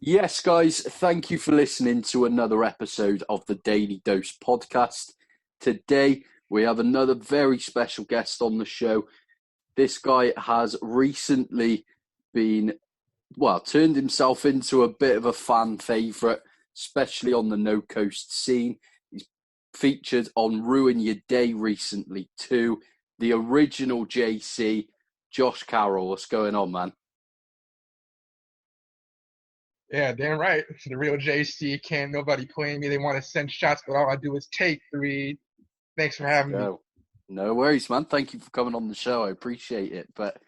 Yes, guys, thank you for listening to another episode of the Daily Dose podcast. Today, we have another very special guest on the show. This guy has recently been, turned himself into a bit of a fan favourite, especially on the No Coast scene. He's featured on Ruin Your Day recently too. The original JC, Josh Carroll. What's going on, man? Yeah, damn right. It's the real JC. Can't nobody play me. They want to send shots, but all I do is take three. Thanks for Let's having me. go. No worries, man. Thank you for coming on the show. I appreciate it. But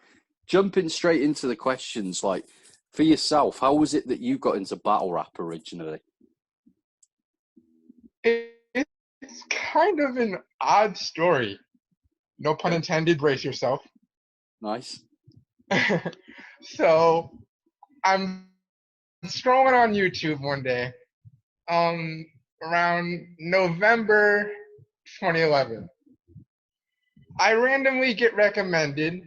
jumping straight into the questions, like for yourself, how was it that you got into battle rap originally? It's kind of an odd story. No pun Okay, intended. Brace yourself. nice. So I'm scrolling on YouTube one day, around November 2011. I randomly get recommended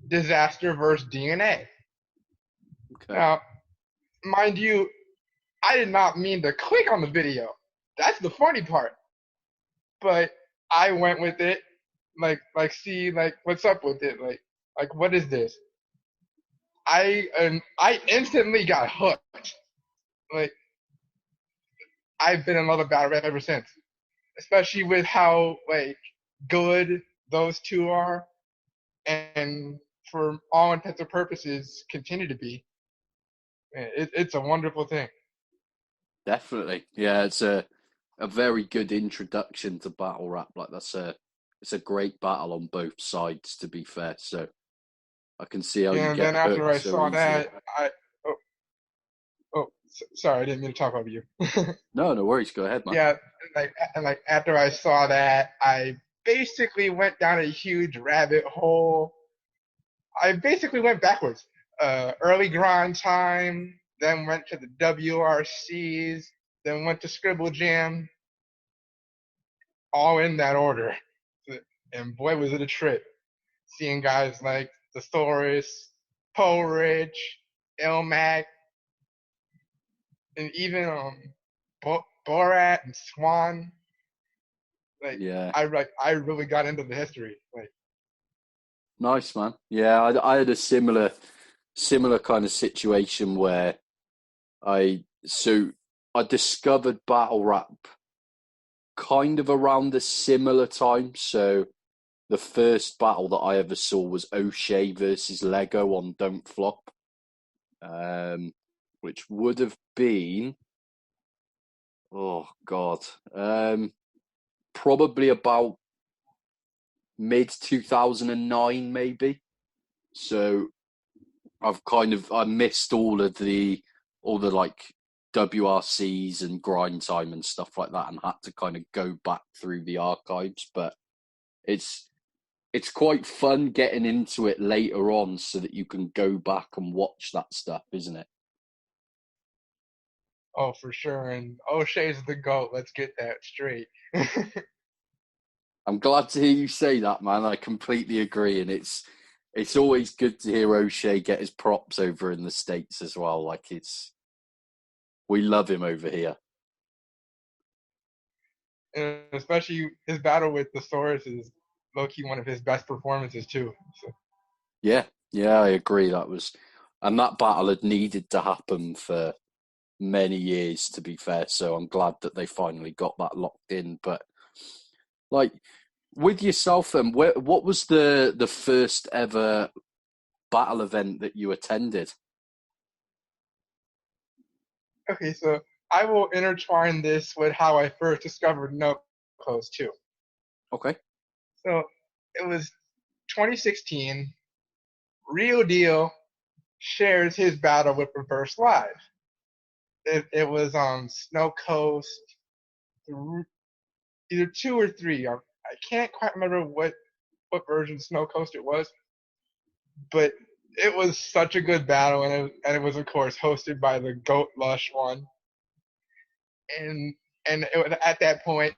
Disaster vs. DNA. Okay. Now, mind you, I did not mean to click on the video. That's the funny part. But I went with it, see, what's up with it? What is this? I instantly got hooked. Like, I've been in love with battle rap ever since, especially with how good those two are, and for all intents and purposes, continue to be. It's a wonderful thing. Definitely. Yeah, it's a very good introduction to battle rap. Like it's a great battle on both sides, to be fair. So I can see how you And get then after hooked I so saw easily. that, oh, sorry, I didn't mean to talk over you. No, no worries. Go ahead, man. Yeah, after I saw that, I basically went down a huge rabbit hole. I basically went backwards. Early grind time, then went to the WRCs, then went to Scribble Jam, all in that order. And boy, was it a trip. Seeing guys like Thesaurus, Poe Rich, Ilmac, and even Borat and Swan. Like Yeah, I really got into the history. nice, man. Yeah, I had a similar kind of situation where so I discovered battle rap kind of around a similar time. So the first battle that I ever saw was O'Shea versus Lego on Don't Flop, um, which would have been, oh God, probably about mid 2009 maybe. So I missed all the like WRCs and grind time and stuff like that, and had to kind of go back through the archives. But it's it's quite fun getting into it later on so that you can go back and watch that stuff, isn't it? Oh, for sure. And O'Shea's the GOAT. Let's get that straight. I'm glad to hear you say that, man. I completely agree, and it's always good to hear O'Shea get his props over in the States as well. Like we love him over here. And especially his battle with Thesaurus is low-key one of his best performances, too. So, Yeah, yeah, I agree. And that battle had needed to happen for many years, to be fair. So I'm glad that they finally got that locked in. But like with yourself, then, what was the first ever battle event that you attended? okay, so I will intertwine this with how I first discovered no clothes, too. Okay. So it was 2016. Real Deal shares his battle with Reverse Live. It was on Snow Coast, either two or three. I can't quite remember what version of Snow Coast it was, but it was such a good battle, and it was of course hosted by the Goat Lush one. And at that point,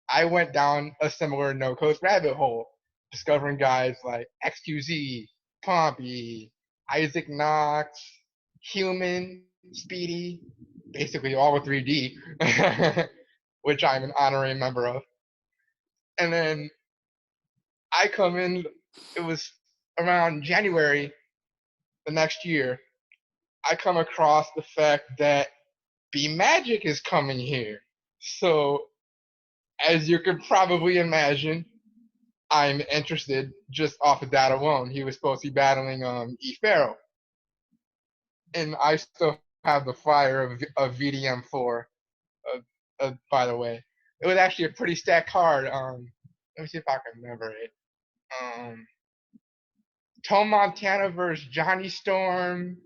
I went down a similar No Coast rabbit hole, discovering guys like XQZ, Pompey, Isaac Knox, Human, Speedy, basically all of 3D, which I'm an honorary member of. And then I come in, it was around January the next year, I come across the fact that B Magic is coming here. So, as you can probably imagine, I'm interested just off of that alone. He was supposed to be battling E Pharaoh. And I still have the flyer of VDM4, by the way. It was actually a pretty stacked card. Let me see if I can remember it. Tone Montana versus Johnny Storm,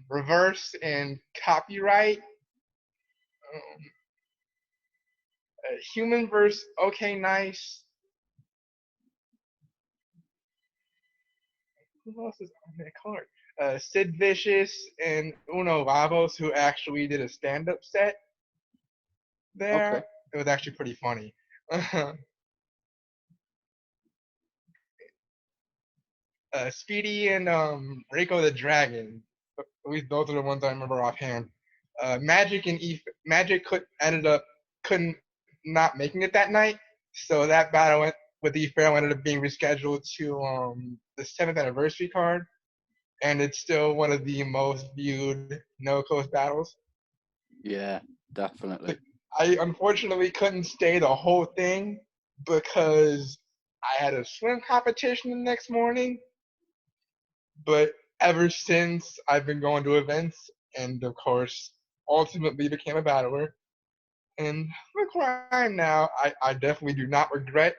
Reverse and Copyright, Human versus Okay Nice. Who else is on that card? Sid Vicious and Uno Lavos, who actually did a stand-up set there. Okay. It was actually pretty funny. Speedy and Reiko the Dragon. At least those are the ones I remember offhand. Magic couldn't not making it that night, so that battle with E Pharaoh ended up being rescheduled to the 7th anniversary card, and it's still one of the most viewed no coast battles. Yeah, definitely. I unfortunately couldn't stay the whole thing because I had a swim competition the next morning, but ever since I've been going to events and of course ultimately became a battler. And look where I am now. I definitely do not regret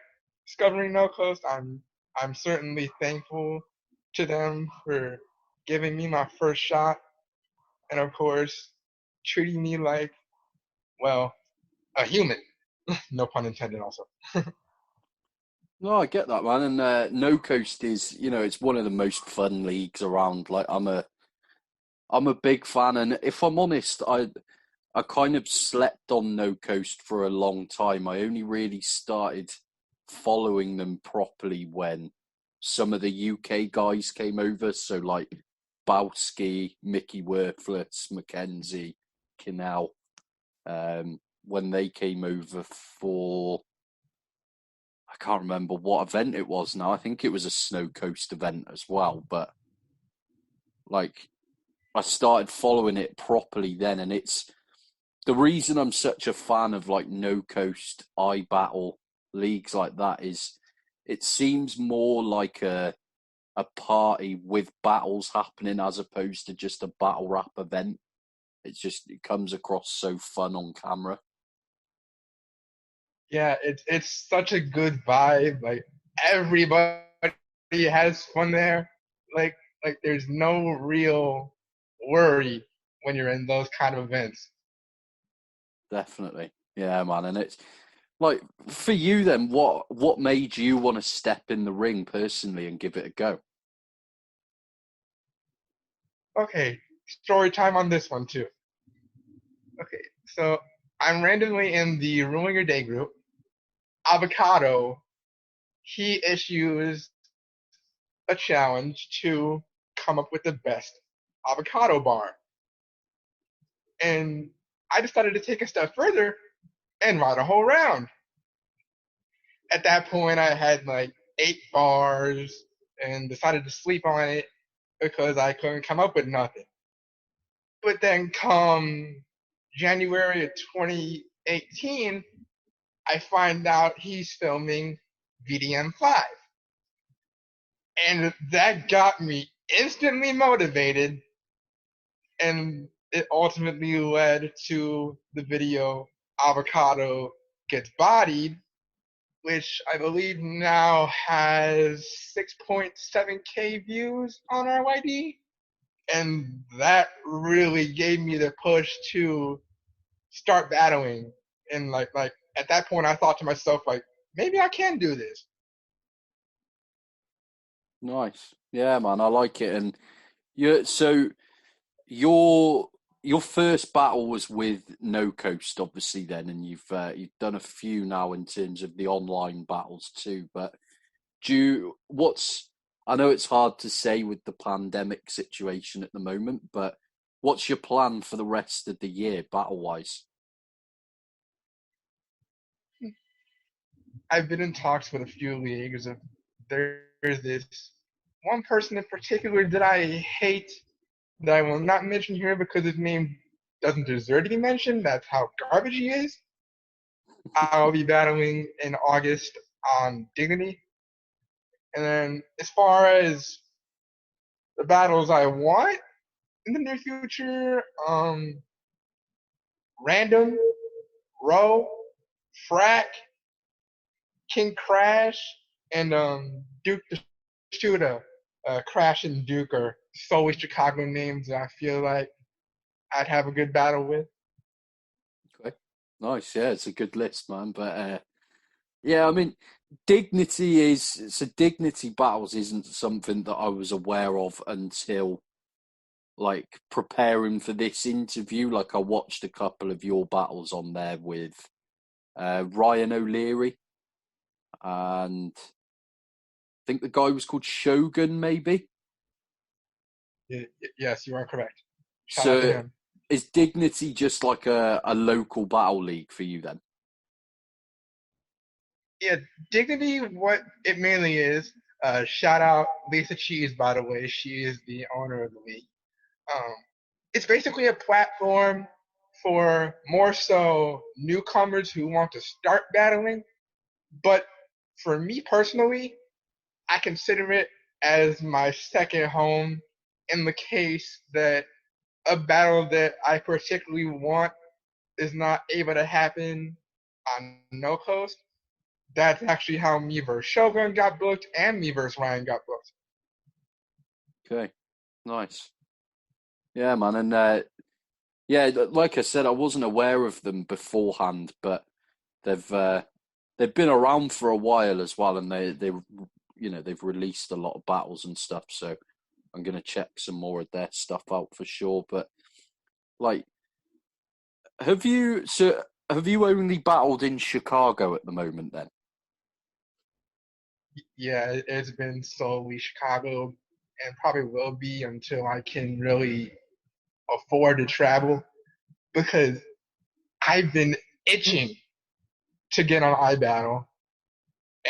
discovering No Coast. I'm certainly thankful to them for giving me my first shot and of course treating me like, well, a human. No pun intended also. No, I get that, man. And No Coast is, it's one of the most fun leagues around. Like, I'm a big fan, and if I'm honest, I kind of slept on No Coast for a long time. I only really started following them properly when some of the UK guys came over. So like Bowski, Mickey Worthless, Mackenzie, Kinnell, when they came over for, I can't remember what event it was now. I think it was a Snow Coast event as well. But like, I started following it properly then, and it's the reason I'm such a fan of like No Coast, iBattle, leagues like that is it seems more like a party with battles happening as opposed to just a battle rap event. It comes across so fun on camera. Yeah, it's such a good vibe. Like everybody has fun there. Like like there's no real worry when you're in those kind of events. Definitely. Yeah, man. And it's like for you then, what made you want to step in the ring personally and give it a go? Okay, story time on this one too. Okay, so I'm randomly in the Ruin Your Day group. Avocado, he issues a challenge to come up with the best avocado bar. And I decided to take a step further and write a whole round. At that point, I had like 8 bars and decided to sleep on it because I couldn't come up with nothing. But then come January of 2018, I find out he's filming VDM5. And that got me instantly motivated, and it ultimately led to the video Avocado Gets Bodied, which I believe now has 6.7K views on RYD. And that really gave me the push to start battling. And like at that point I thought to myself, like, maybe I can do this. Nice. Yeah, man, I like it. And so your your first battle was with No Coast, obviously, then, and you've done a few now in terms of the online battles too. But what's I know it's hard to say with the pandemic situation at the moment, but what's your plan for the rest of the year, battle-wise? I've been in talks with a few leagues. There's this one person in particular that I hate that I will not mention here because his name doesn't deserve to be mentioned. That's how garbage he is. I'll be battling in August on Dignity. And then as far as the battles I want in the near future, Random, Row, Frack, King Crash, and Duke the Shooter. Crash and Duke are solely Chicago names that I feel like I'd have a good battle with. Okay, nice. Yeah, it's a good list, man. But yeah, I mean, Dignity battles isn't something that I was aware of until like preparing for this interview. Like I watched a couple of your battles on there with Ryan O'Leary, and I think the guy was called Shogun, maybe. Yes, you are correct. Shout out to So him. is Dignity just like a local battle league for you then? Yeah, Dignity, what it mainly is, shout out Lisa Cheese, by the way. She is the owner of the league. Um, it's basically a platform for more so newcomers who want to start battling. But for me personally, I consider it as my second home in the case that a battle that I particularly want is not able to happen on no coast. That's actually how me versus Shogun got booked and me versus Ryan got booked. Okay, nice. Yeah, man, and yeah, like I said, I wasn't aware of them beforehand, but they've uh, they've been around for a while as well, and they've released a lot of battles and stuff. So I'm gonna check some more of their stuff out for sure. But like, have you only battled in Chicago at the moment then? Yeah, it's been solely Chicago and probably will be until I can really afford to travel because I've been itching to get on iBattle,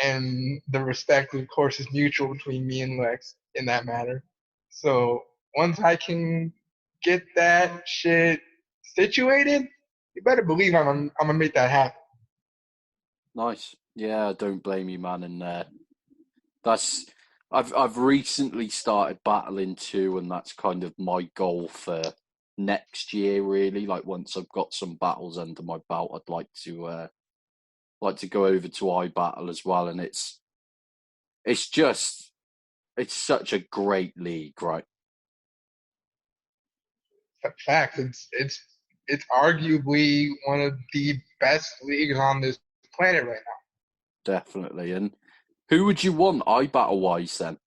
and the respect, of course, is mutual between me and Lex in that matter. So once I can get that shit situated, you better believe I'm gonna make that happen. Nice. Yeah, I don't blame you, man. And that's I've recently started battling too, and that's kind of my goal for next year. Really, like once I've got some battles under my belt, I'd like to go over to iBattle as well. And it's just it's such a great league, right? Fact, it's arguably one of the best leagues on this planet right Definitely. And who would you want iBattle wise then?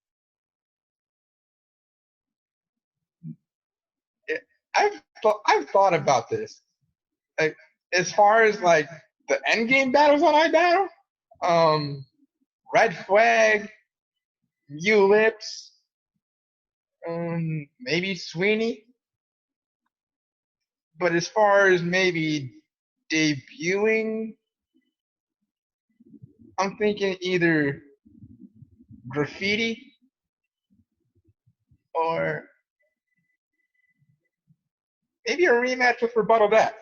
now. I've thought about this. Like as far as like the end game battles on iBattle, um, Red Flag, Ulips, maybe Sweeney. But as far as maybe debuting, I'm thinking either Graffiti or maybe a rematch with Rebuttal That.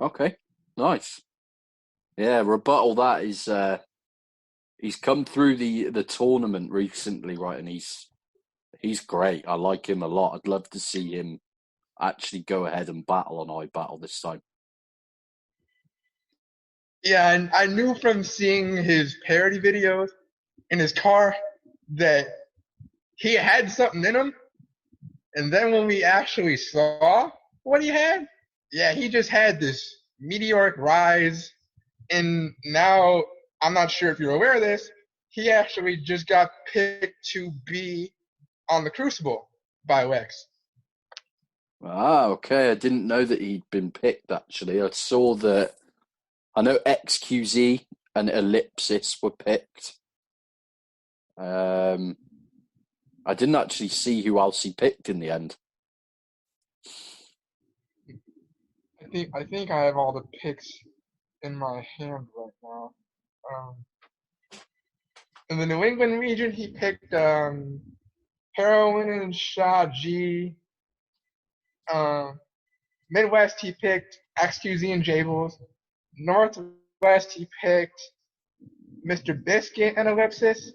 Okay, nice. Yeah, rebuttal that is he's come through the tournament recently, right? And he's great. I like him a lot. I'd love to see him actually go ahead and battle on iBattle this time. Yeah, and I knew from seeing his parody videos in his car that he had something in him. And then when we actually saw what he had, yeah, he just had this meteoric rise. And now, I'm not sure if you're aware of this, he actually just got picked to be on the Crucible by Lex. Ah, okay. I didn't know that he'd been picked actually. I saw that I know XQZ and Ellipsis were picked. Um I didn't actually see who else he picked in the end. I think I have all the picks in my hand right now. Um, in the New England region, he picked Heroin and Shaw G. Um, Midwest, he picked XQZ and Jables. Northwest, he picked Mr. Biscuit and Ellipsis.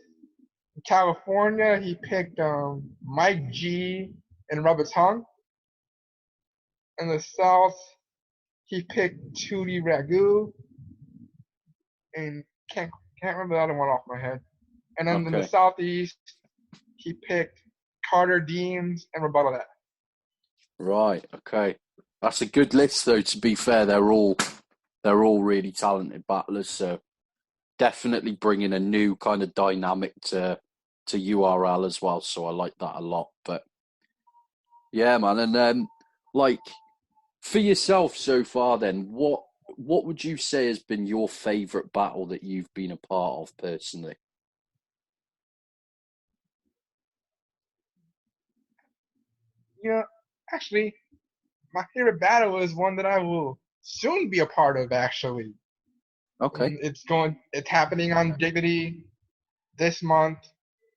In California, he picked Mike G and Rub Its Tongue. In the South, he picked Tootie Ragu. And can't remember the other one off my head. And then in the Okay. Southeast, he picked Carter Deems and Rebuttal That. Right. Okay. That's a good list, though. To be fair, they're all really talented battlers. So definitely bringing a new kind of dynamic to URL as well. So I like that a lot. But yeah, man. And like for yourself so far, then what would you say has been your favourite battle that you've been a part of personally? You know, actually, my favorite battle is one that I will soon be a part of. Actually, Okay. It's happening on Dignity this month,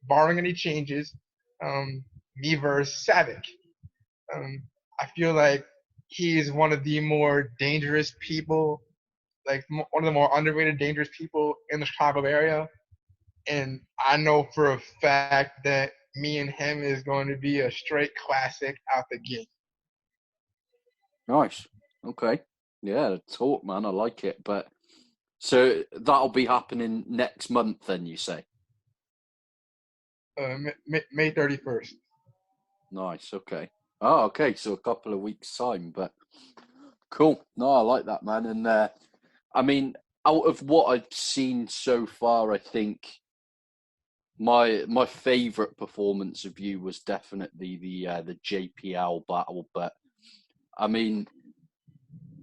barring any changes. Me versus Savick. Um, I feel like he's one of the more dangerous people, like one of the more underrated dangerous people in the Chicago area. And I know for a fact that me and him is going to be a straight classic out the gate. Nice. Okay. Yeah, talk, man. I like it. But so that'll be happening next month, then you say? May 31st. Nice. Okay. Oh, okay. So a couple of weeks' time, but cool. No, I like that, man. And I mean, out of what I've seen so far, I think my favourite performance of you was definitely the JPL battle. But I mean,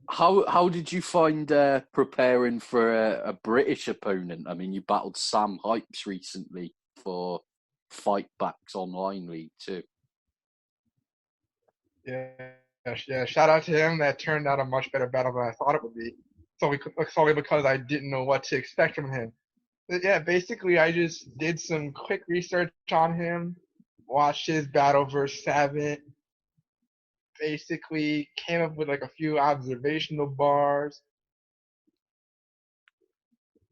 how did you find preparing for a British opponent? I mean, you battled Sam Hypes recently for Fight Backs Online League too. Yeah. Shout out to him. That turned out a much better battle than I thought it would be. Solely because I didn't know what to expect from him. But yeah, basically, I just did some quick research on him, watched his battle versus Savant, basically came up with like a few observational bars,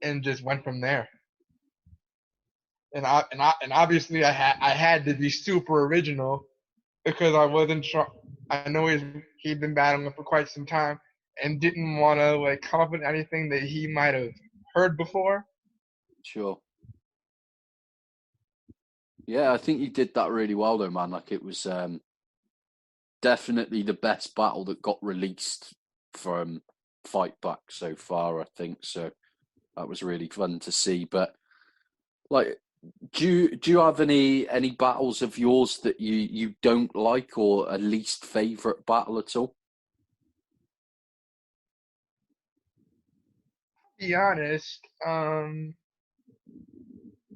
and just went from there. And obviously, I had to be super original because I wasn't sure. I know he'd been battling for quite some time and didn't want to like come up with anything that he might have heard before. Sure. Yeah, I think you did that really well though, man. Like it was definitely the best battle that got released from Fight Back so far, I think. So that was really fun to see. But like do you have any battles of yours that you don't like or a least favourite battle at all? To be honest,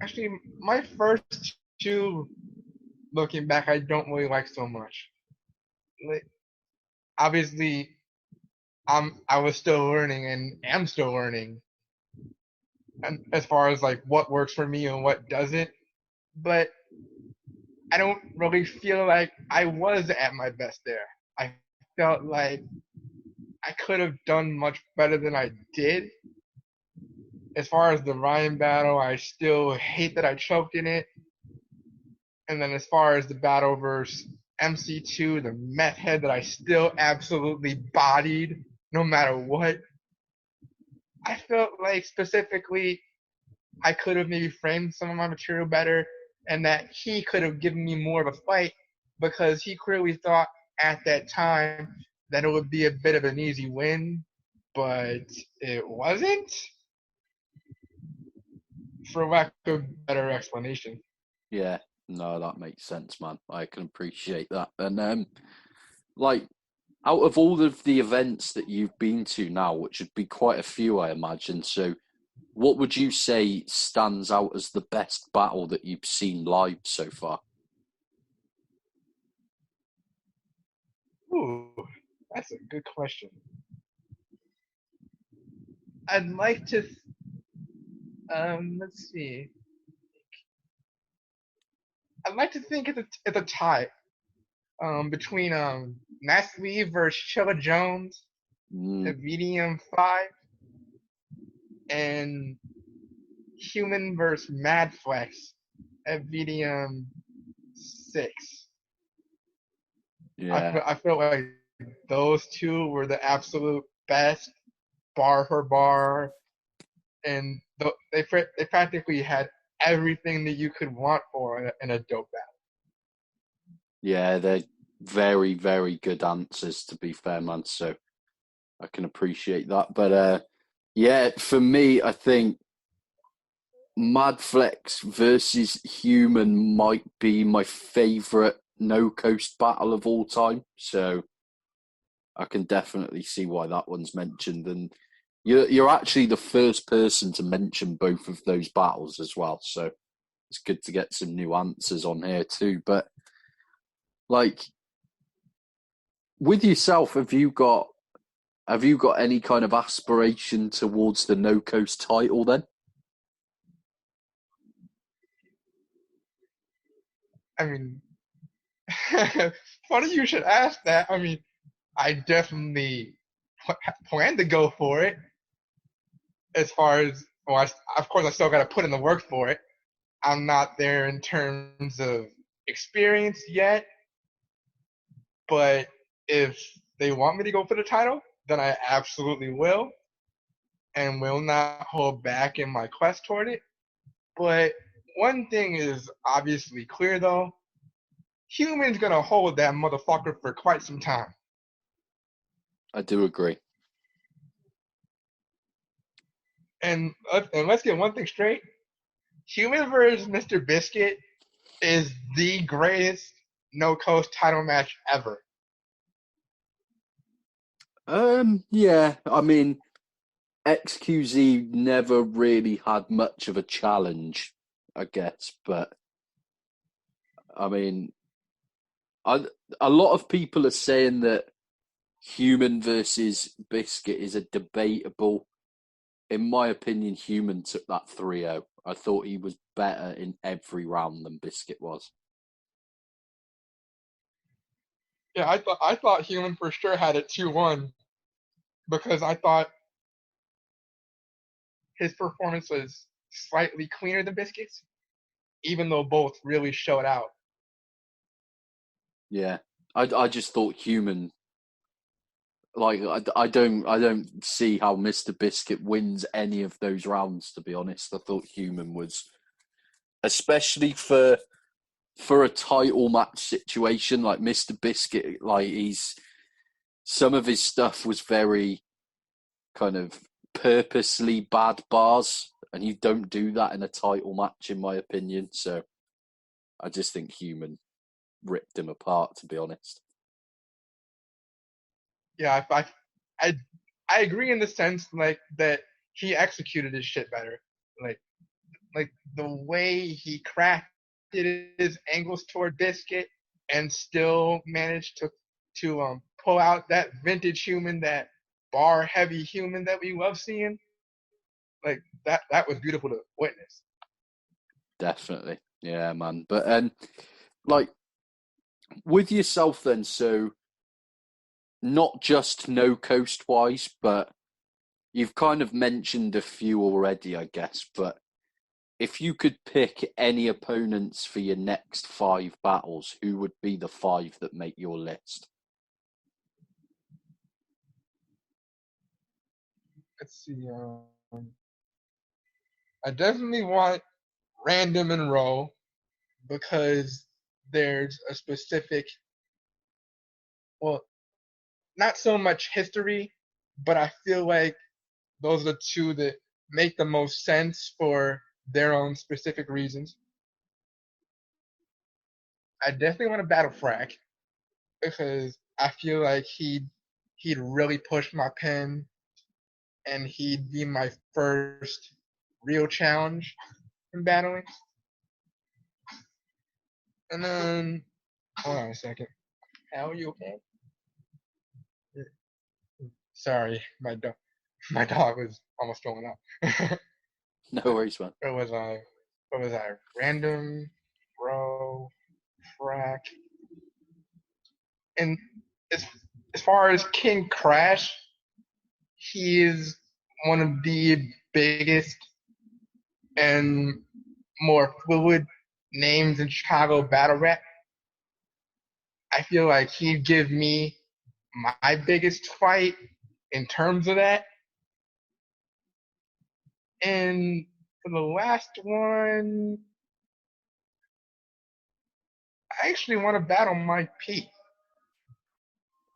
actually, my first two, looking back, I don't really like so much. Like, obviously, I was still learning and am still learning, and as far as like what works for me and what doesn't. But I don't really feel like I was at my best there. I felt like I could have done much better than I did. As far as the Ryan battle, I still hate that I choked in it. And then as far as the battle versus MC2, the meth head that I still absolutely bodied no matter what, I felt like specifically I could have maybe framed some of my material better and that he could have given me more of a fight because he clearly thought at that time that it would be a bit of an easy win, but it wasn't, for lack of a better explanation. Yeah, no, that makes sense, man. I can appreciate that. And like out of all of the events that you've been to now, which would be quite a few, I imagine. So, what would you say stands out as the best battle that you've seen live so far? Ooh, that's a good question. I'd like to. Let's see. I'd like to think it's a tie. Between Natalie versus Chilla Jones Mm, at VDM 5 and Human versus Mad Flex at VDM 6. yeah, I feel like those two were the absolute best bar for bar, and they practically had everything that you could want for in a dope battle. yeah, they're very, very good answers, to be fair, man. So I can appreciate that. But yeah, for me, I think Madflex versus Human might be my favorite no coast battle of all time. So I can definitely see why that one's mentioned. And you're actually the first person to mention both of those battles as well. So it's good to get some new answers on here too. But like with yourself, have you got any kind of aspiration towards the no coast title then? I mean, funny you should ask that. I mean, I definitely plan to go for it. As far as, well, of course, I still got to put in the work for it. I'm not there in terms of experience yet, but if they want me to go for the title, then I absolutely will, and will not hold back in my quest toward it. But one thing is obviously clear though: Human's gonna hold that motherfucker for quite some time. I do agree. And let's get one thing straight: Human versus Mr. Biscuit is the greatest no coast title match ever. Yeah, I mean, XQZ never really had much of a challenge, I guess. But I mean, I, a lot of people are saying that Human versus Biscuit is a debatable. In my opinion, Human took that 3-0. I thought he was better in every round than Biscuit was. Yeah, I thought Human for sure had it 2-1 because I thought his performance was slightly cleaner than Biscuit's, even though both really showed out. Yeah, I just thought Human. Like I don't see how Mr. Biscuit wins any of those rounds. To be honest, I thought Human was, especially for a title match situation, like Mr. Biscuit, like he's some of his stuff was very kind of purposely bad bars, and you don't do that in a title match, in my opinion. So I just think Human ripped him apart, to be honest. Yeah, I I agree in the sense like that he executed his shit better. Like like the way he crafted his angles toward Biscuit and still managed to pull out that vintage Human, that bar heavy Human that we love seeing. Like that was beautiful to witness. Definitely, yeah, man. But like with yourself then, so not just no coast wise, but you've kind of mentioned a few already, I guess. But if you could pick any opponents for your next 5 battles, who would be the 5 that make your list? Let's see. I definitely want Random and Roll because there's a specific, well, not so much history, but I feel like those are the two that make the most sense for their own specific reasons. I definitely want to battle Frack because I feel like he'd really push my pen and he'd be my first real challenge in battling. And then hold on a second. How are you okay? Sorry, my dog was almost throwing up. No worries, man. It was what was I? Random, bro, frack, and as as far as King Crash, he is one of the biggest and more fluid names in Chicago battle rap. I feel like he'd give me my biggest fight in terms of that. And for the last one, I actually want to battle Mike P.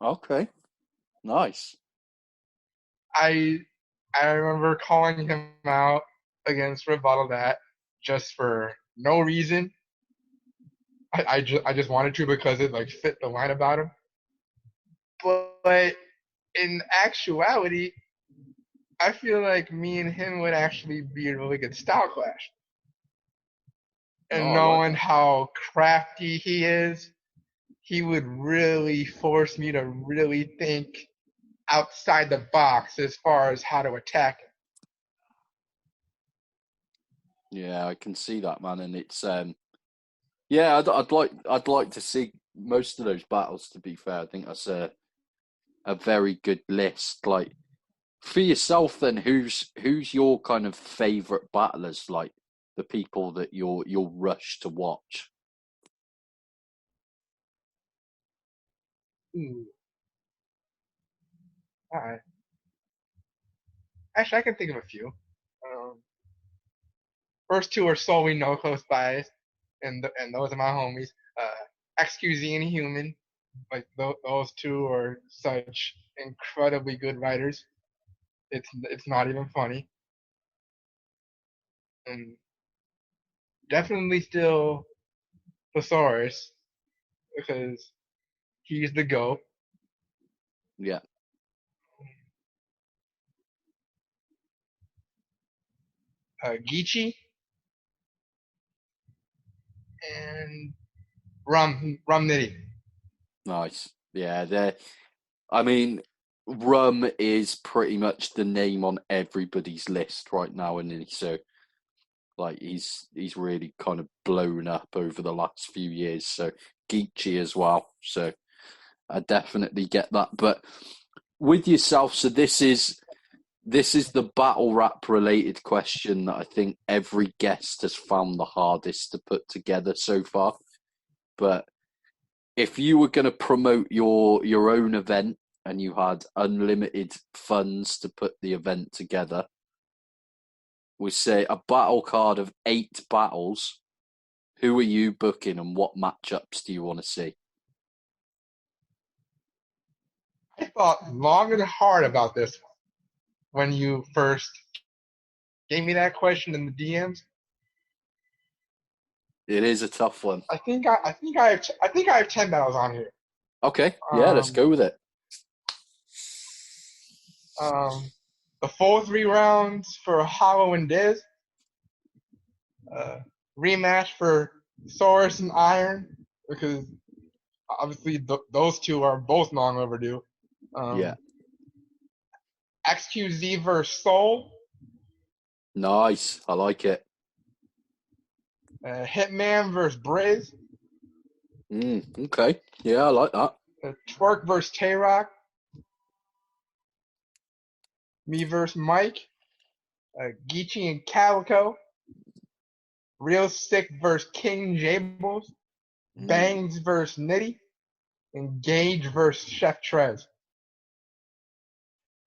Okay, nice. I I remember calling him out against Rebuttal that just for no reason. I just wanted to because it like fit the line about him. But in actuality, I feel like me and him would actually be a really good style clash. And Oh, I like knowing that. how crafty he is, he would really force me to really think outside the box as far as how to attack him. Yeah, I can see that, man, and it's yeah, I'd like to see most of those battles. To be fair, I think that's a very good list. Like for yourself, then, who's your kind of favorite battlers? Like the people that you'll rush to watch. Ooh, all right. Actually, I can think of a few. Um, First two are solely no close bias, and those are my homies. XQZ and Human, like those two are such incredibly good writers. It's not even funny, and definitely still Thesaurus because he's the goat. Yeah, Geechee and Rum Nitty. nice. Yeah, they. I mean, Rum is pretty much the name on everybody's list right now, and so like he's really kind of blown up over the last few years. So Geechee as well. So I definitely get that. But with yourself, so this is the battle rap related question that I think every guest has found the hardest to put together so far. But if you were going to promote your own event and you had unlimited funds to put the event together, we say a battle card of 8 battles. Who are you booking and what matchups do you want to see? I thought long and hard about this when you first gave me that question in the DMs. It is a tough one. I think I have 10 battles on here. Okay, yeah, let's Um, go with it. um, the full 3 rounds for Hollow and Diz. Uh, Rematch for Saurus and Iron because obviously those two are both long overdue. Yeah, Um, XQZ versus Soul. nice. I like it. Hitman versus Briz. Okay, yeah, I like that. Twerk versus Tay Rock. Me versus Mike. Geechee and Calico. Real Sick versus King Jables. Mm, Bangs versus Nitty. And Gage versus Chef Trez.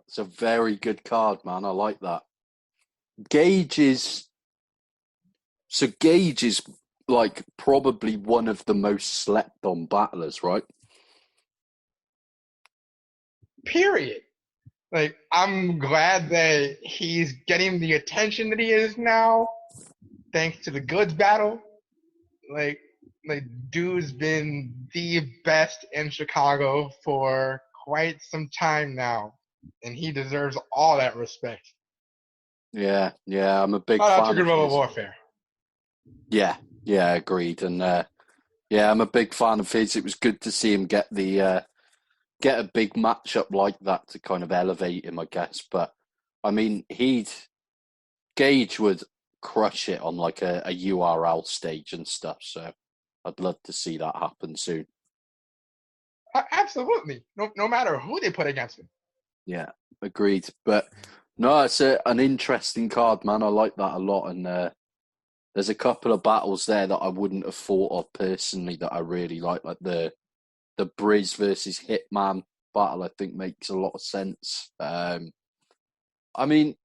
it's a very good card, man. I like that. Gage is Gage is like probably one of the most slept on battlers, right? Period. Like, I'm glad that he's getting the attention that he is now, thanks to the goods battle. Like, like dude's been the best in Chicago for quite some time now, and he deserves all that respect. Yeah, yeah, I'm a big Shout out to fan of Guerrilla his. Warfare. Yeah, yeah, agreed. And yeah, I'm a big fan of his. It was good to see him get get a big matchup like that to kind of elevate him, I guess. But I mean, Gage would crush it on like a URL stage and stuff. So I'd love to see that happen soon. Absolutely. No matter who they put against him. Yeah, agreed. But no, it's an interesting card, man. I like that a lot. And there's a couple of battles there that I wouldn't have thought of personally that I really like the Briz versus Hitman battle. I think makes a lot of sense. I mean,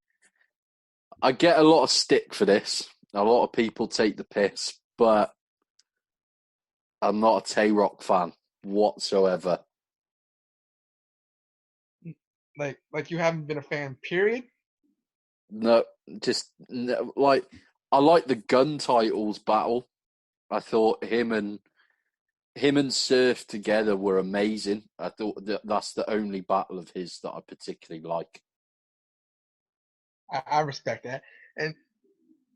I get a lot of stick for this. A lot of people take the piss, but I'm not a Tay Rock fan whatsoever. Like you haven't been a fan, period. No, just no, like I like the gun titles battle. I thought him and Surf together were amazing. I thought that's the only battle of his that I particularly like. I respect that. And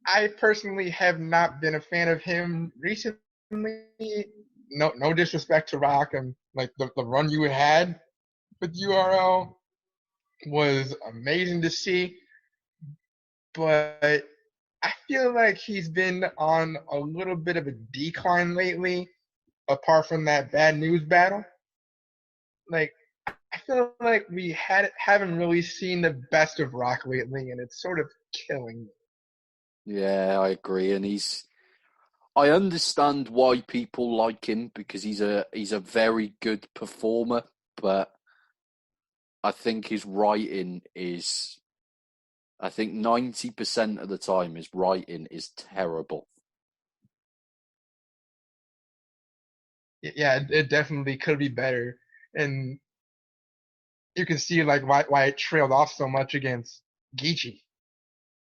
I personally have not been a fan of him recently. No disrespect to Rock, and like the run you had with URL was amazing to see, but I feel like he's been on a little bit of a decline lately, apart from that bad news battle. Like I feel like we haven't really seen the best of Rock lately, and it's sort of killing me. Yeah, I agree, and I understand why people like him because he's a very good performer, but I think his writing is I think 90% of the time his writing is terrible. Yeah, it definitely could be better, and you can see like why it trailed off so much against Geechee.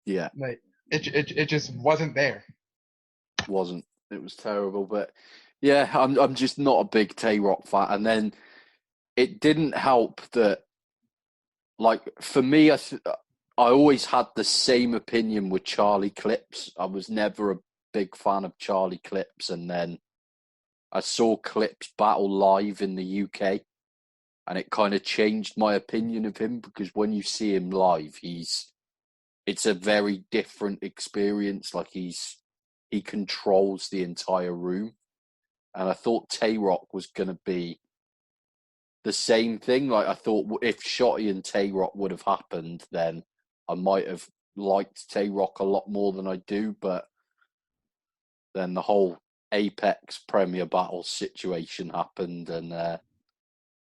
Yeah, Like it just wasn't there. wasn't. It was terrible, but yeah, I'm just not a big Tay Rock fan. And then it didn't help that like for me I always had the same opinion with Charlie Clips. I was never a big fan of Charlie Clips, and then I saw Clips battle live in the UK, and it kind of changed my opinion of him because when you see him live, it's a very different experience. Like he controls the entire room, and I thought Tay Rock was going to be the same thing. Like I thought if Shotty and Tay Rock would have happened, then I might have liked Tay Rock a lot more than I do. But then the whole Apex Premier Battle situation happened, and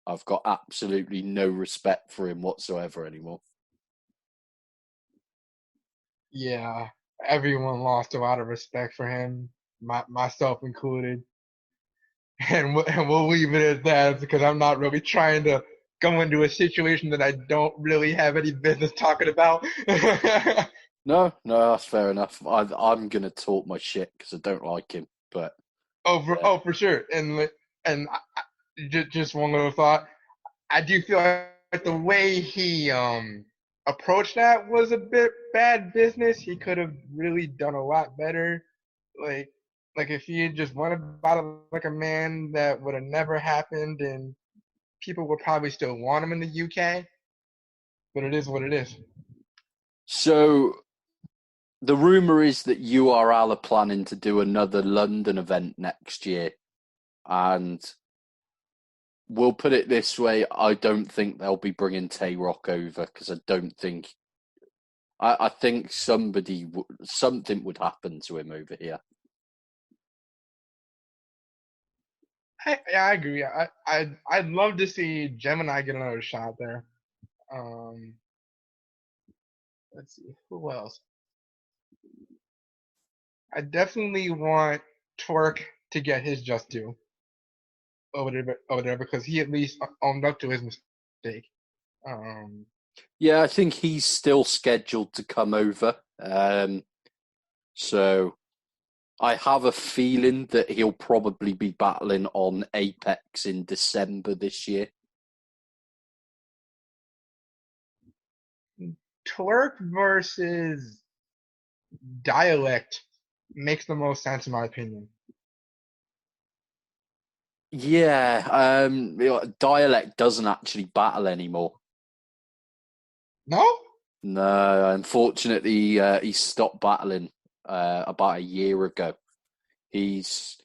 I've got absolutely no respect for him whatsoever anymore. Yeah, everyone lost a lot of respect for him, myself included. And we'll leave it at that because I'm not really trying to go into a situation that I don't really have any business talking about. No, no, that's fair enough. I'm gonna talk my shit because I don't like him, but yeah, For sure. And just one little thought. I do feel like the way he approached that was a bit bad business. He could have really done a lot better. Like like if he had just went about it like a man, that would have never happened, and people would probably still want him in the UK. But it is what it is. so the rumor is that URL are planning to do another London event next year, and we'll put it this way: I don't think they'll be bringing Tay Rock over because I don't think. I think something would happen to him over here. I agree. I'd love to see Gemini get another shot there. Um, let's see who else. I definitely want Twerk to get his just due over there because he at least owned up to his mistake. Um, Yeah, I think he's still scheduled to come over. So I have a feeling that he'll probably be battling on Apex in December this year. Twerk versus Dialect makes the most sense in my opinion. Yeah, Dialect doesn't actually battle anymore. No? No, unfortunately, he stopped battling about a year ago. He's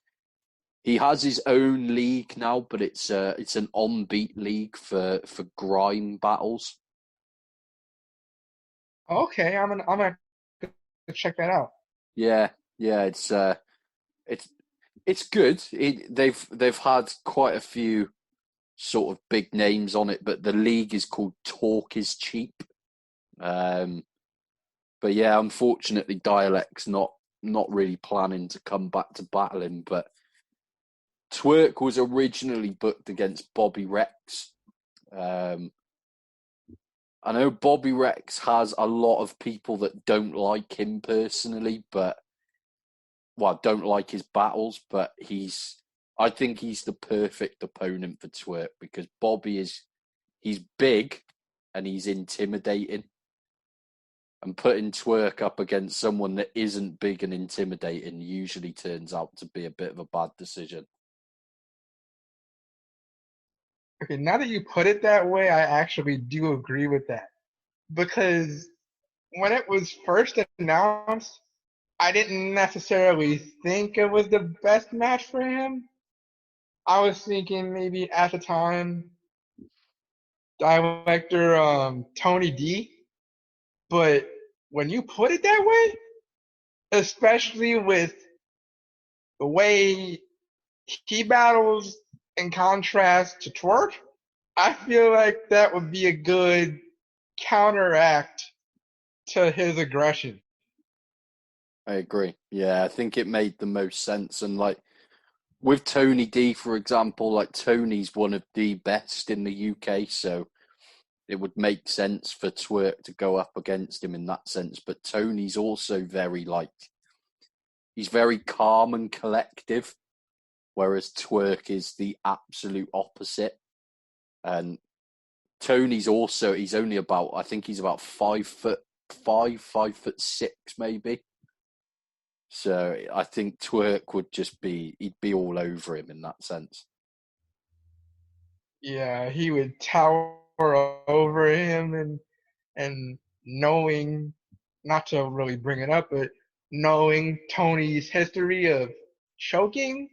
he has his own league now, but it's an on-beat league for grime battles. Okay, I'm gonna check that out. Yeah, yeah, it's it's good. They've had quite a few sort of big names on it, but the league is called Talk is Cheap. Um, but yeah, unfortunately, Dialect's not really planning to come back to battling. But Twerk was originally booked against Bobby Rex. Um, I know Bobby Rex has a lot of people that don't like him personally, but well, don't like his battles, but I think he's the perfect opponent for Twerk because he's big and he's intimidating. And putting Twerk up against someone that isn't big and intimidating usually turns out to be a bit of a bad decision. Okay, now that you put it that way, I actually do agree with that. Because when it was first announced, I didn't necessarily think it was the best match for him. I was thinking maybe at the time director Tony D, but when you put it that way, especially with the way he battles in contrast to Twerk, I feel like that would be a good counteract to his aggression. I agree. Yeah, I think it made the most sense. And like with Tony D, for example, like Tony's one of the best in the UK, so it would make sense for Twerk to go up against him in that sense. But Tony's also he's very calm and collective, whereas Twerk is the absolute opposite. And he's only about I think he's about 5 foot 5 foot 6 maybe. So I think Twerk he'd be all over him in that sense. Yeah, he would tower over him, and knowing, not to really bring it up, but knowing Tony's history of choking,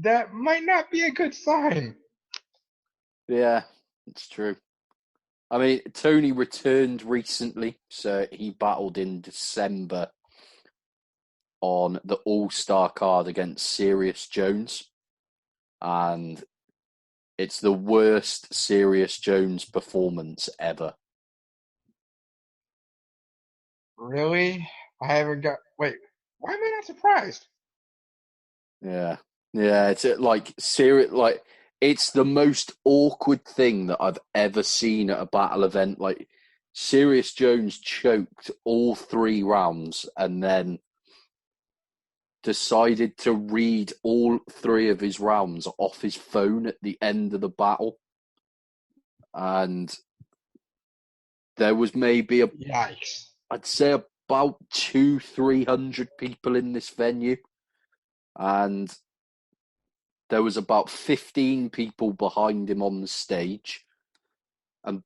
that might not be a good sign. Yeah, it's true. I mean, Tony returned recently, so he battled in December on the All Star card against Sirius Jones, and it's the worst Sirius Jones performance ever. Really? I haven't got. Wait, why am I not surprised? Yeah, yeah. It's the most awkward thing that I've ever seen at a battle event. Like Sirius Jones choked all 3 rounds and then decided to read all 3 of his rounds off his phone at the end of the battle. And there was Yikes. I'd say about 300 people in this venue. And there was about 15 people behind him on the stage. And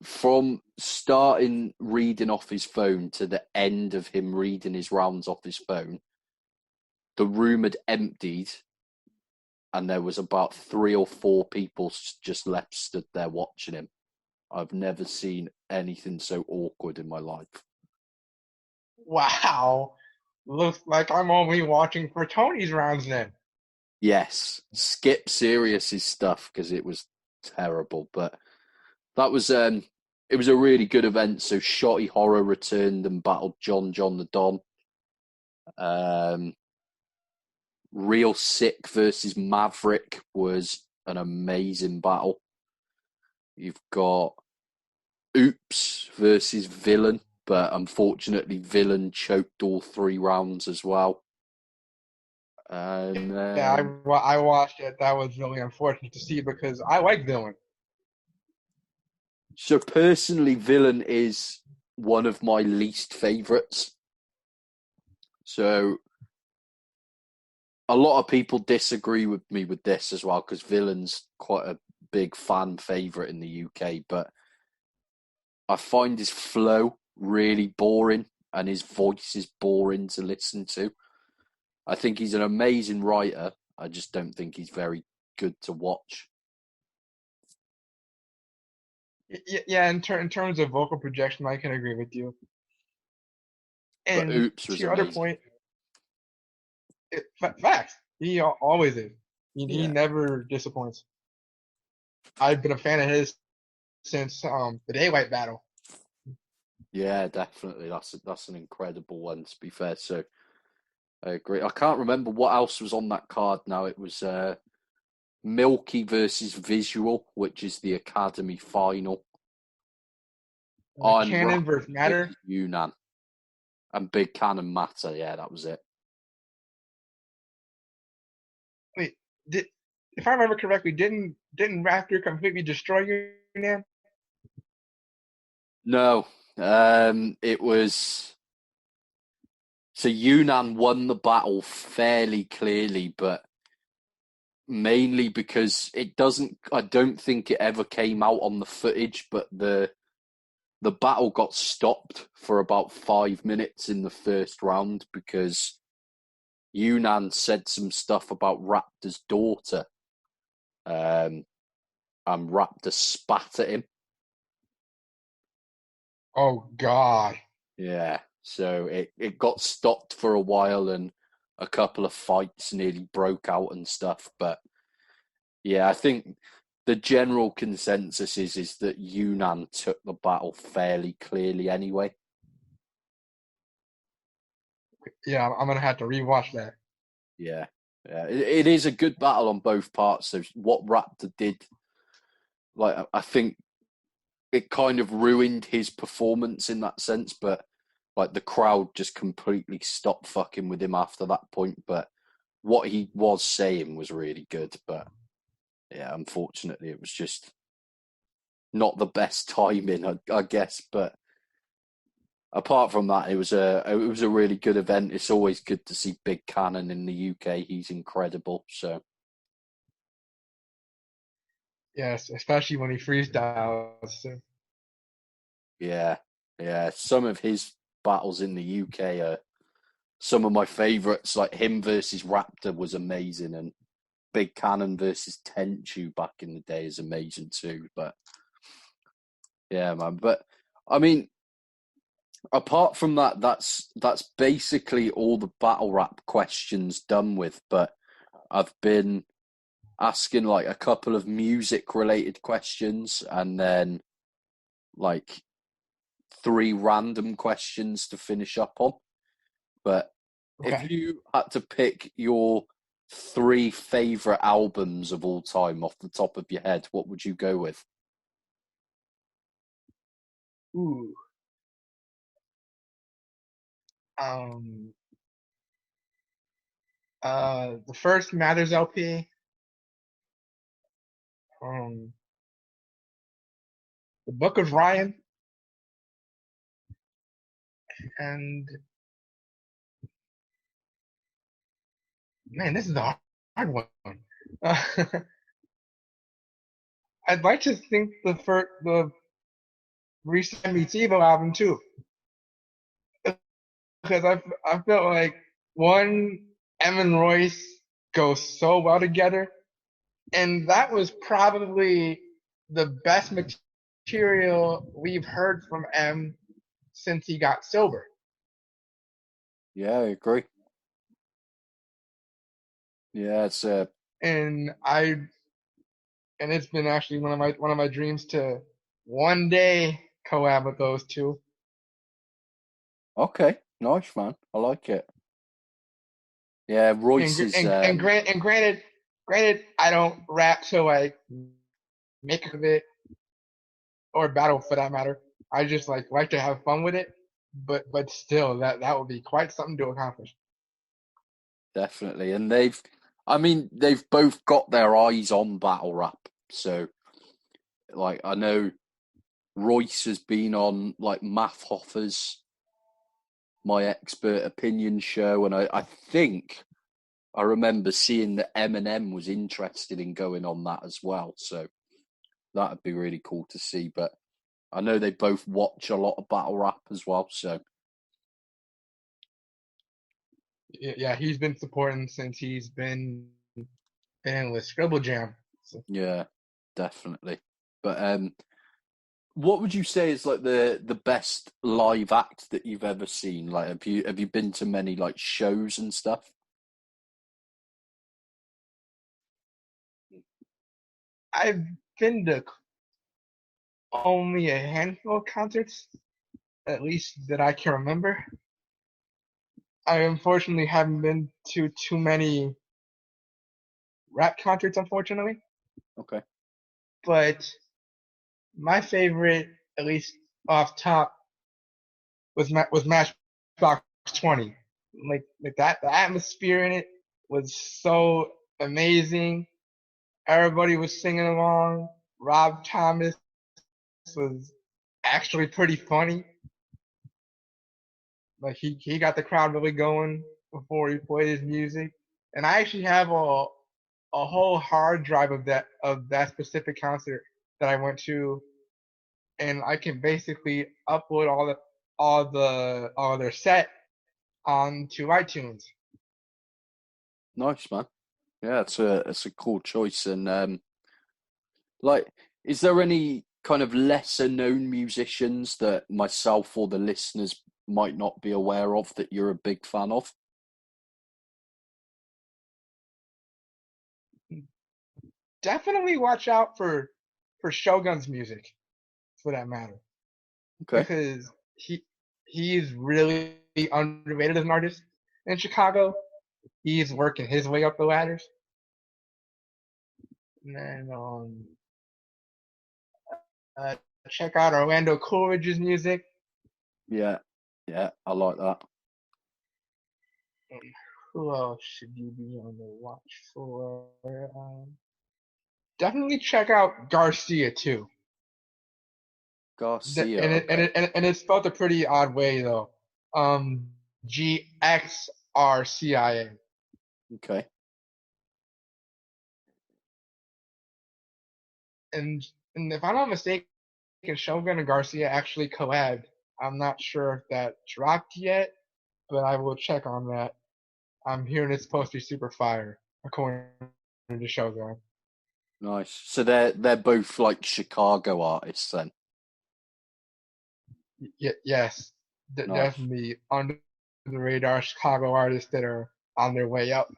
from starting reading off his phone to the end of him reading his rounds off his phone, the room had emptied and there was about 3 or 4 people just left stood there watching him. I've never seen anything so awkward in my life. Wow. Looks like I'm only watching for Tony's rounds then. Yes, skip Sirius's stuff because it was terrible, but that was it was a really good event. So Shotty Horror returned and battled John the Don. Um, Real Sick versus Maverick was an amazing battle. You've got Oops versus Villain, but unfortunately Villain choked all 3 rounds as well. And Yeah, then I watched it. That was really unfortunate to see because I like Dylan. so personally, Villain is one of my least favourites. So a lot of people disagree with me with this as well because Villain's quite a big fan favorite in the UK, but I find his flow really boring and his voice is boring to listen to. I think he's an amazing writer. I just don't think he's very good to watch. Yeah, in terms of vocal projection, I can agree with you. But And Oops to was your other amazing. point, facts. He always is. He Yeah, never disappoints. I've been a fan of his since the Day White battle. yeah, definitely. That's an incredible one. To be fair, so I agree. I can't remember what else was on that card now. It was Milky versus Visual, which is the Academy final. On Cannon Raptor versus Matter. versus Yunnan. And Big Cannon Matter. Yeah, that was it. Wait, did if I remember correctly, didn't Raptor completely destroy Yunnan? No, it was. So Yunnan won the battle fairly clearly, but mainly because it doesn't. I don't think it ever came out on the footage, but the battle got stopped for about 5 minutes in the first round because Yunnan said some stuff about Raptor's daughter, and Raptor spat at him. Oh God. Yeah, so it got stopped for a while and a couple of fights nearly broke out and stuff. But yeah, I think the general consensus is that Yunnan took the battle fairly clearly anyway. Yeah, I'm gonna have to rewatch that. Yeah, yeah, it is a good battle on both parts. So what Raptor did, like I think it kind of ruined his performance in that sense, but like the crowd just completely stopped fucking with him after that point. But what he was saying was really good. But yeah, unfortunately, it was just not the best timing, I guess. But apart from that, it was a really good event. It's always good to see Big Cannon in the UK. He's incredible. So Yes, especially when he freestyles. So, yeah, yeah, some of his battles in the UK are some of my favourites. Like him versus Raptor was amazing, and Big Cannon versus Tenchu back in the day is amazing too. But yeah, man. But I mean, apart from that, that's basically all the battle rap questions done with. But I've been asking like a couple of music related questions and then like three random questions to finish up on. But if okay. you had to pick your three favorite albums of all time off the top of your head, what would you go with? Ooh. Um. The first Matters LP. Um. The Book of Ryan. And man, this is a hard one. Uh, I'd like to think the recent Meets Evo album too, because I felt like one Em and Royce go so well together, and that was probably the best material we've heard from M since he got sober. Yeah, I agree. Yeah, it's And I and it's been actually one of my dreams to one day collab with those two. okay. Nice, man. I like it. Yeah, And Royce is granted, I don't rap so like make of it or battle for that matter. I just like to have fun with it. But still, that would be quite something to accomplish. definitely, and I mean, they've both got their eyes on battle rap. So, like, I know Royce has been on like Math Hoffer's My Expert Opinion show, and I think I remember seeing that Eminem was interested in going on that as well. So that'd be really cool to see. But I know they both watch a lot of battle rap as well. So Yeah, he's been supporting since he's been in with Scribble Jam. So yeah, definitely. But what would you say is like the best live act that you've ever seen? Like, have you been to many like shows and stuff? I've been to only a handful of concerts, at least that I can remember. I unfortunately haven't been to too many rap concerts, unfortunately. Okay. But my favorite, at least off top, was Matchbox 20. Like that, the atmosphere in it was so amazing. Everybody was singing along. Rob Thomas was actually pretty funny. Like he got the crowd really going before he played his music. And I actually have a whole hard drive of that specific concert that I went to, and I can basically upload all their set onto iTunes. Nice, man. Yeah, it's a cool choice. And like, is there any kind of lesser known musicians that myself or the listeners might not be aware of that you're a big fan of? Definitely watch out for Shogun's music, for that matter, Okay. because he's really underrated as an artist in Chicago. He's working his way up the ladders. And then uh, check out Orlando Coolidge's music. Yeah. Yeah, I like that. And who else should you be on the watch for? Definitely check out Garcia too. Garcia. Okay. And it's spelled a pretty odd way though. GXRCIA. Okay. And and if I'm not mistaken, Shogun and Garcia actually collabed. I'm not sure if that dropped yet, but I will check on that. I'm hearing it's supposed to be super fire, according to Shogun. Nice. So they're both like Chicago artists then. Yes, Nice. definitely under the radar Chicago artists that are on their way up.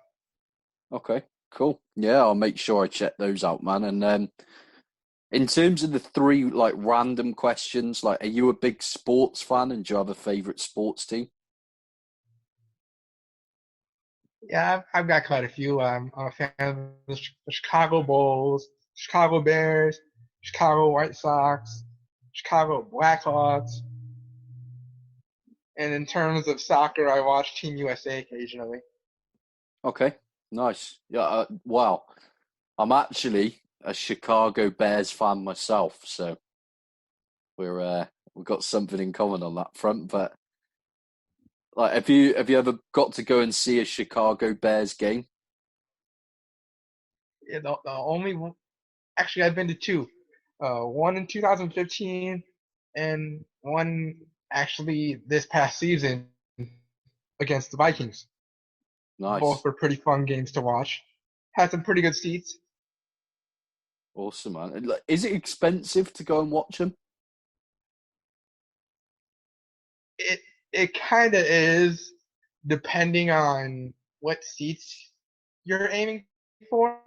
Okay. Cool. Yeah, I'll make sure I check those out, man. And in terms of the three like random questions, like, are you a big sports fan and do you have a favorite sports team? Yeah, I've got quite a few. I'm a fan of the Chicago Bulls, Chicago Bears, Chicago White Sox, Chicago Blackhawks, and in terms of soccer, I watch Team USA occasionally. Okay. Nice. Yeah. Wow. I'm actually a Chicago Bears fan myself, so we've got something in common on that front. But like, have you ever got to go and see a Chicago Bears game? Yeah, the only actually I've been to two, one in 2015 and one actually this past season against the Vikings. Both Nice. were pretty fun games to watch. Had some pretty good seats. Awesome, man. And, like, is it expensive to go and watch them? It it kind of is, depending on what seats you're aiming for.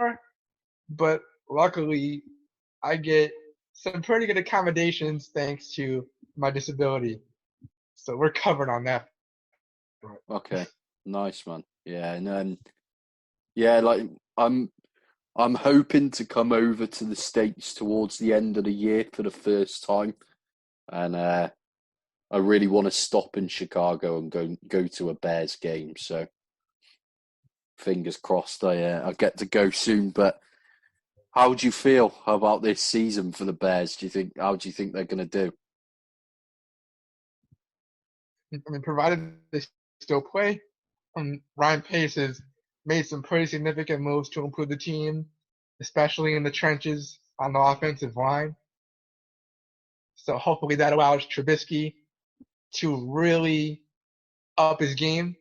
But luckily, I get some pretty good accommodations thanks to my disability, so we're covered on that front. Okay. Nice, man. Yeah, and yeah, like I'm hoping to come over to the States towards the end of the year for the first time. And I really want to stop in Chicago and go to a Bears game. So fingers crossed I get to go soon. But how do you feel about this season for the Bears? How do you think they're going to do? I mean, provided they still play, Ryan Pace is made some pretty significant moves to improve the team, especially in the trenches on the offensive line. So hopefully that allows Trubisky to really up his game.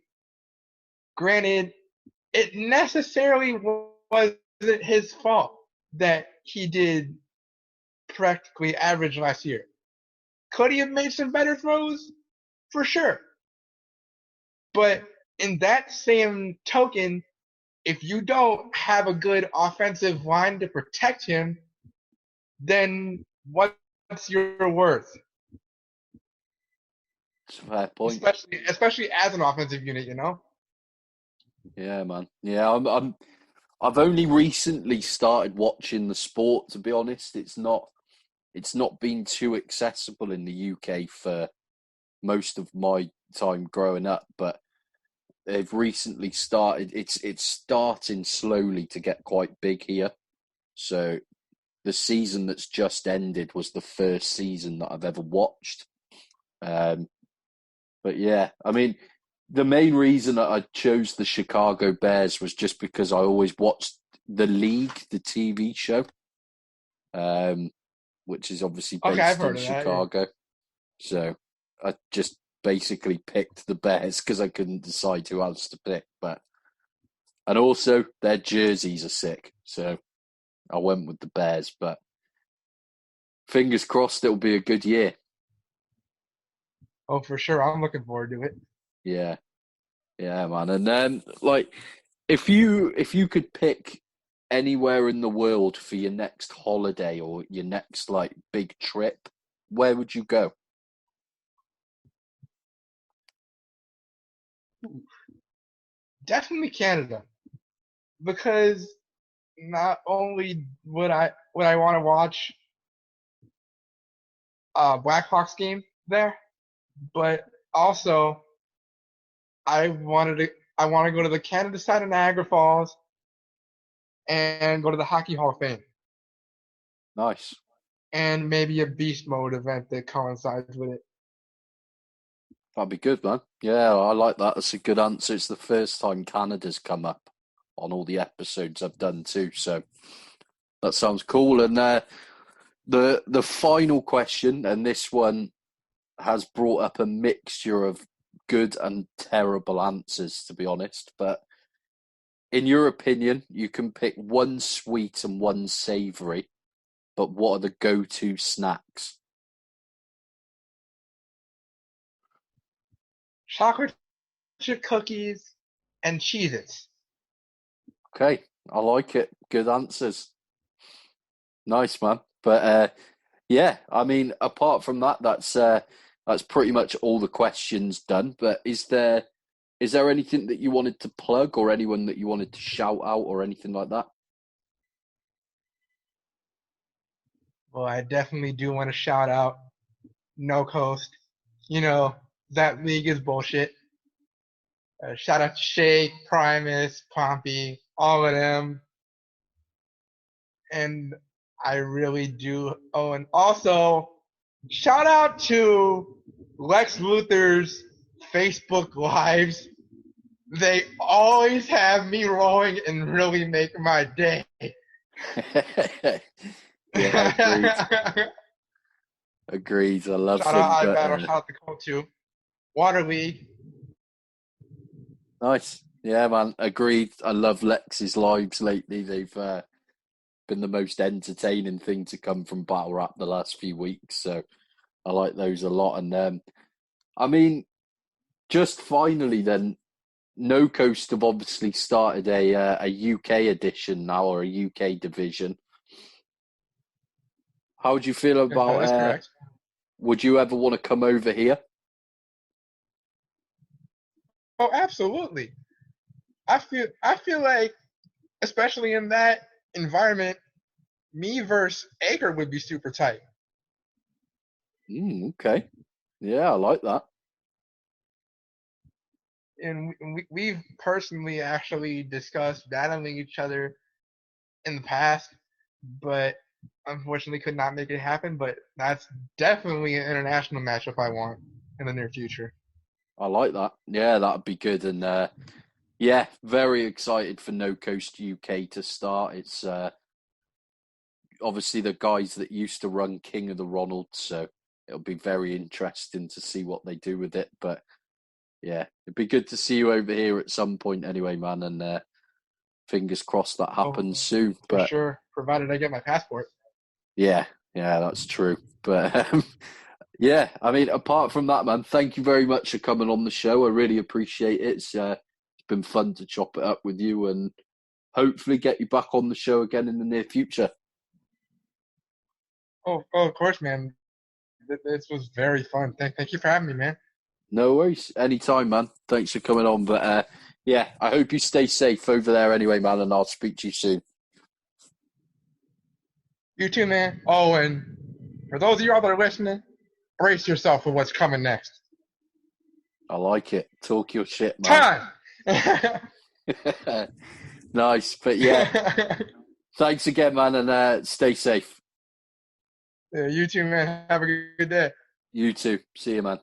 Granted, it necessarily wasn't his fault that he did practically average last year. Could he have made some better throws? For sure. But in that same token, if you don't have a good offensive line to protect him, then what's your worth? It's a fair point. Especially as an offensive unit, you know? Yeah, man. Yeah, I've only recently started watching the sport, to be honest. It's not been too accessible in the UK for most of my time growing up, but they've recently started. It's starting slowly to get quite big here. So the season that's just ended was the first season that I've ever watched. Um, but yeah, I mean, the main reason that I chose the Chicago Bears was just because I always watched The League, the TV show, um, which is obviously Okay, I've based in heard of that. Yeah. Chicago. So I just basically picked the Bears because I couldn't decide who else to pick. And also their jerseys are sick, so I went with the Bears. But fingers crossed, it'll be a good year. Oh, for sure. I'm looking forward to it. Yeah, yeah, man. And then if you could pick anywhere in the world for your next holiday or your next like big trip, where would you go? Definitely Canada. Because not only would I want to watch a Blackhawks game there, but also I want to go to the Canada side of Niagara Falls and go to the Hockey Hall of Fame Nice. and maybe a beast mode event that coincides with it. That'd be good, man. Yeah, I like that. That's a good answer. It's the first time Canada's come up on all the episodes I've done too, so that sounds cool. And the final question, and this one has brought up a mixture of good and terrible answers, to be honest. But in your opinion, you can pick one sweet and one savoury, but what are the go-to snacks? Chocolate chip cookies and Cheez-Its. Okay, I like it. Good answers. Nice, man. But yeah, I mean, apart from that, that's pretty much all the questions done. But is there anything that you wanted to plug or anyone that you wanted to shout out or anything like that? Well, I definitely do want to shout out No Coast. You know, that league is bullshit. Shout out to Shake, Primus, Pompey, all of them. And I really do. Oh, and also shout out to Lex Luthor's Facebook Lives. They always have me rolling and really make my day. Yeah, agreed. Agreed. I love Shout them, out but iBattle, shout out to Cole too. Water League. nice. Yeah, man. Agreed. I love Lex's lives lately. They've been the most entertaining thing to come from Battle Rap the last few weeks. So I like those a lot. And I mean, just finally, then, No Coast have obviously started a UK edition now or a UK division. How do you feel Yes, about? that is correct. Would you ever want to come over here? Oh, absolutely. I feel like, especially in that environment, me versus Aker would be super tight. Okay. Yeah, I like that. And we've personally actually discussed battling each other in the past, but unfortunately could not make it happen. But that's definitely an international matchup I want in the near future. I like that. Yeah, that'd be good. And Yeah, very excited for No Coast UK to start. It's obviously the guys that used to run King of the Ronalds, so it'll be very interesting to see what they do with it. But yeah, it'd be good to see you over here at some point anyway, man, and fingers crossed that happens Oh, soon. for But sure, provided I get my passport. yeah, yeah, that's true. But yeah, I mean, apart from that, man, thank you very much for coming on the show. I really appreciate it. It's been fun to chop it up with you and hopefully get you back on the show again in the near future. Oh, of course, man. This was very fun. Thank you for having me, man. No worries. Anytime, man. Thanks for coming on. But yeah, I hope you stay safe over there anyway, man, and I'll speak to you soon. You too, man. Oh, and for those of you all that are listening, brace yourself for what's coming next. I like it. Talk your shit, man. Time. Nice. But yeah, thanks again, man, and stay safe. Yeah, you too, man. Have a good day. You too. See you, man.